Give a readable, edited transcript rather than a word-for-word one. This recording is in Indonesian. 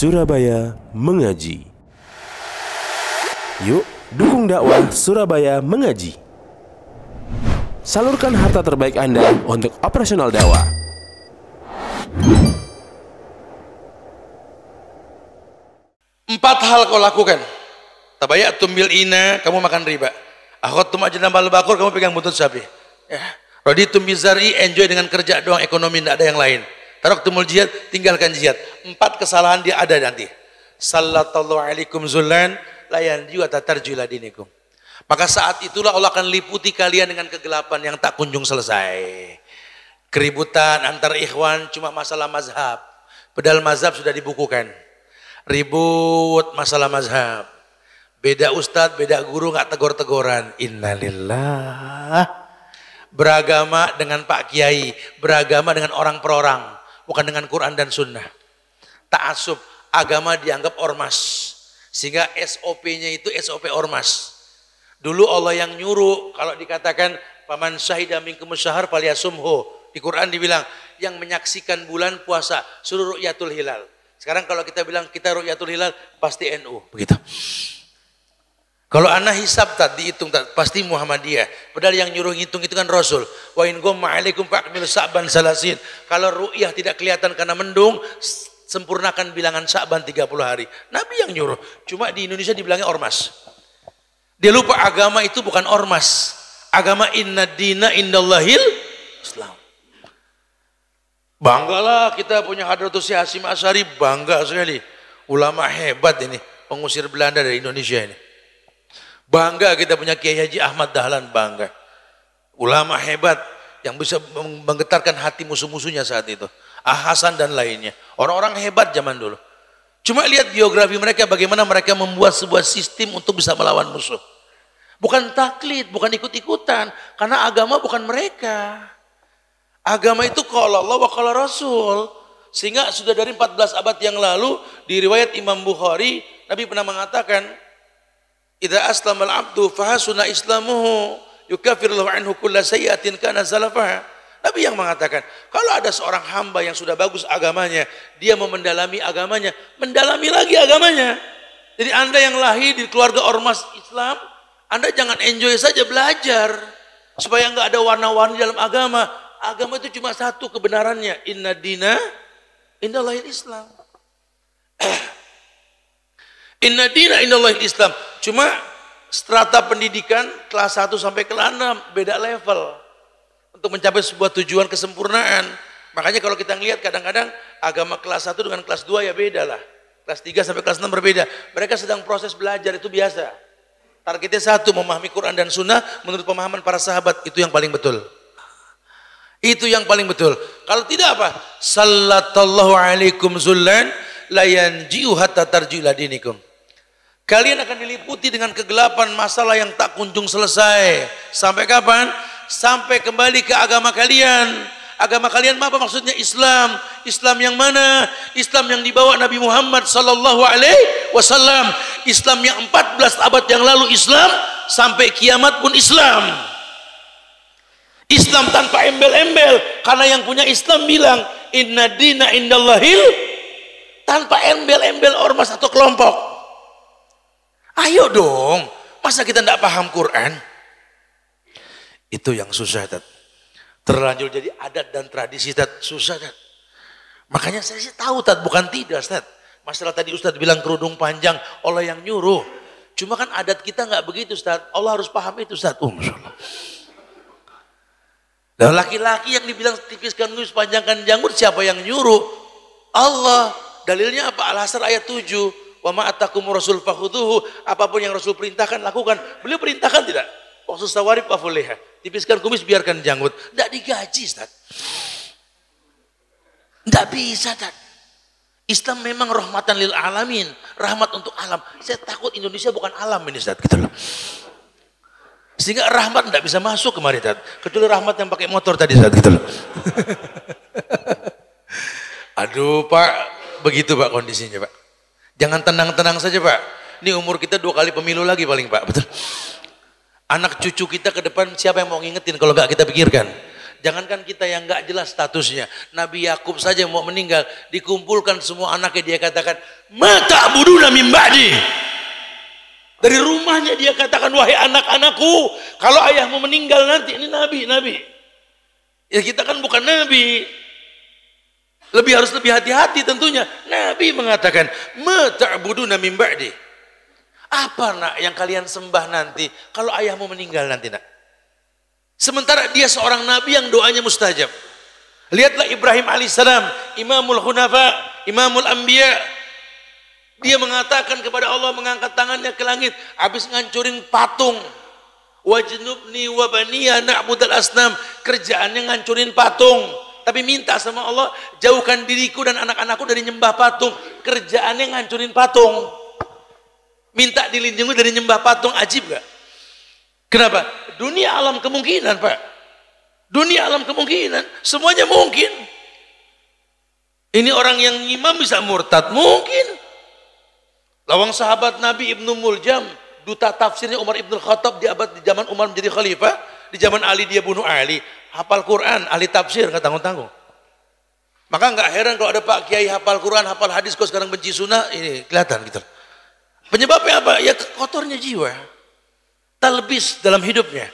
Surabaya Mengaji. Yuk, dukung dakwah Surabaya Mengaji. Salurkan harta terbaik Anda untuk operasional dakwah. Empat hal kau lakukan. Tabayatum bil ina, kamu makan riba. Akhadtum ajnam al baqur, kamu pegang buntut sapi. Ya. Raditum bizari, enjoy dengan kerja doang, ekonomi tidak ada yang lain. Taraktumul jihad, tinggalkan jihad. Empat kesalahan dia ada nanti. Sallallahu alaikum zullan layan jiwa tatarjula dinikum. Maka saat itulah Allah akan liputi kalian dengan kegelapan yang tak kunjung selesai. Keributan antar ikhwan cuma masalah mazhab. Padahal mazhab sudah dibukukan. Ribut masalah mazhab. Beda ustadz, beda guru, nggak tegor-tegoran. Innalillah. Beragama dengan Pak Kiai, beragama dengan orang per orang, bukan dengan Quran dan Sunnah. Ta'assub, agama dianggap ormas, sehingga SOP-nya itu SOP ormas. Dulu Allah yang nyuruh, kalau dikatakan paman syahida minkum syahar falyasumhu, di Quran dibilang yang menyaksikan bulan puasa suruh ru'yatul hilal. Sekarang kalau kita bilang kita ru'yatul hilal pasti NU, begitu. Kalau anak hisab tadi dihitung pasti Muhammadiyah. Padahal yang nyuruh hitung itu kan Rasul. Wa in gumma alaikum fa'akmilu sa'ban salasin. Kalau ru'yah tidak kelihatan karena mendung, sempurnakan bilangan Sa'ban 30 hari. Nabi yang nyuruh. Cuma di Indonesia dibilangnya ormas. Dia lupa agama itu bukan ormas. Agama inna dina indallahil Islam. Banggalah kita punya Hadratus Syekh Hasyim Asy'ari, bangga sekali. Ulama hebat ini, pengusir Belanda dari Indonesia ini. Bangga kita punya Kiai Haji Ahmad Dahlan, bangga. Ulama hebat yang bisa menggetarkan hati musuh-musuhnya saat itu. Hasan dan lainnya. Orang-orang hebat zaman dulu. Cuma lihat biografi mereka, bagaimana mereka membuat sebuah sistem untuk bisa melawan musuh. Bukan taklid, bukan ikut-ikutan. Karena agama bukan mereka. Agama itu qala Allah wa qala Rasul. Sehingga sudah dari 14 abad yang lalu, di riwayat Imam Bukhari, Nabi pernah mengatakan, idza aslamal abdu fahasuna islamuhu yukaffirullahu anhu kulla sayyi'atin kana salafaha. Nabi yang mengatakan, kalau ada seorang hamba yang sudah bagus agamanya, dia mau mendalami agamanya, mendalami lagi agamanya. Jadi Anda yang lahir di keluarga ormas Islam, Anda jangan enjoy saja belajar supaya enggak ada warna-warni dalam agama. Agama itu cuma satu kebenarannya, inna dina indallahil Islam. Inna dina indallahil Islam. Cuma strata pendidikan kelas 1 sampai kelas 6 beda level untuk mencapai sebuah tujuan kesempurnaan. Makanya kalau kita ngelihat kadang-kadang agama kelas 1 dengan kelas 2 ya beda lah. Kelas 3 sampai kelas 6 berbeda. Mereka sedang proses belajar, itu biasa. Targetnya satu, memahami Quran dan Sunnah menurut pemahaman para sahabat, itu yang paling betul. Itu yang paling betul. Kalau tidak apa? Sallallahu alaikum zullan la yanji'u hatta tarji'u ila dinikum. Kalian akan diliputi dengan kegelapan masalah yang tak kunjung selesai. Sampai kapan? Sampai kembali ke agama kalian. Agama kalian apa maksudnya? Islam. Islam yang mana? Islam yang dibawa Nabi Muhammad sallallahu alaihi wasallam. Islam yang 14 abad yang lalu Islam, sampai kiamat pun Islam. Islam tanpa embel-embel, karena yang punya Islam bilang inna dina indallahil, tanpa embel-embel ormas atau kelompok. Ayo dong, masa kita tidak paham Quran? Itu yang susah, Tat. Terlanjur jadi adat dan tradisi, Tat. Susah, Tat. Makanya saya sih tahu, Tat, bukan tidak, Tat. Masalah tadi Ustadz bilang kerudung panjang, Allah yang nyuruh. Cuma kan adat kita nggak begitu, Ustaz. Allah harus paham itu, Ustaz. Dan laki-laki yang dibilang tipiskan nus, panjangkan janggut, siapa yang nyuruh? Allah. Dalilnya apa? Al-Hasr ayat 7. Wa ma atakum rasul fakhuduhu, apapun yang Rasul perintahkan lakukan. Beliau perintahkan tidak? Waktu sawarib fafuliha, tipiskan kumis, biarkan janggut. Tidak digaji, Ustaz. Tidak bisa, Ustaz. Islam memang rahmatan lil alamin, rahmat untuk alam. Saya takut Indonesia bukan alam ini, Ustaz, gitu loh. Sehingga rahmat tidak bisa masuk kemari, Ustaz. Kecuali rahmat yang pakai motor tadi, Ustaz, gitu loh. Aduh, Pak, begitu Pak kondisinya, Pak. Jangan tenang-tenang saja, Pak. Ini umur kita 2 kali pemilu lagi paling, Pak. Betul. Anak cucu kita ke depan siapa yang mau ngingetin kalau nggak kita pikirkan? Jangankan kita yang nggak jelas statusnya. Nabi Yakub saja mau meninggal, dikumpulkan semua anaknya, dia katakan, "Mata buduna min ba'di." Dari rumahnya dia katakan, "Wahai anak-anakku, kalau ayahmu meninggal nanti," ini nabi. Ya kita kan bukan nabi. Harus lebih hati-hati tentunya. Nabi mengatakan, "Mata buduna min ba'di." Apa nak yang kalian sembah nanti kalau ayahmu meninggal nanti nak? Sementara dia seorang nabi yang doanya mustajab. Lihatlah Ibrahim alaihissalam, Imamul Hunafa, Imamul Anbiya. Dia mengatakan kepada Allah, mengangkat tangannya ke langit, habis ngancurin patung. Wajnubni wa baniya na'budal asnam. Kerjaannya ngancurin patung. Tapi minta sama Allah, jauhkan diriku dan anak-anakku dari nyembah patung. Kerjaannya ngancurin patung. Minta dilindungi dari nyembah patung, ajib gak? Kenapa? Dunia alam kemungkinan, Pak. Dunia alam kemungkinan, semuanya mungkin. Ini orang yang imam bisa murtad, mungkin. Lawang sahabat Nabi Ibnu Muljam, duta tafsirnya Umar Ibn Khattab di zaman Umar menjadi khalifah, di zaman Ali dia bunuh Ali, hafal Quran, ahli tafsir, nggak tanggung-tanggung. Maka nggak heran kalau ada Pak Kiai hafal Quran, hafal hadis, kok sekarang benci sunnah, ini kelihatan gitu. Penyebabnya apa? Ya kotornya jiwa. Talbis dalam hidupnya.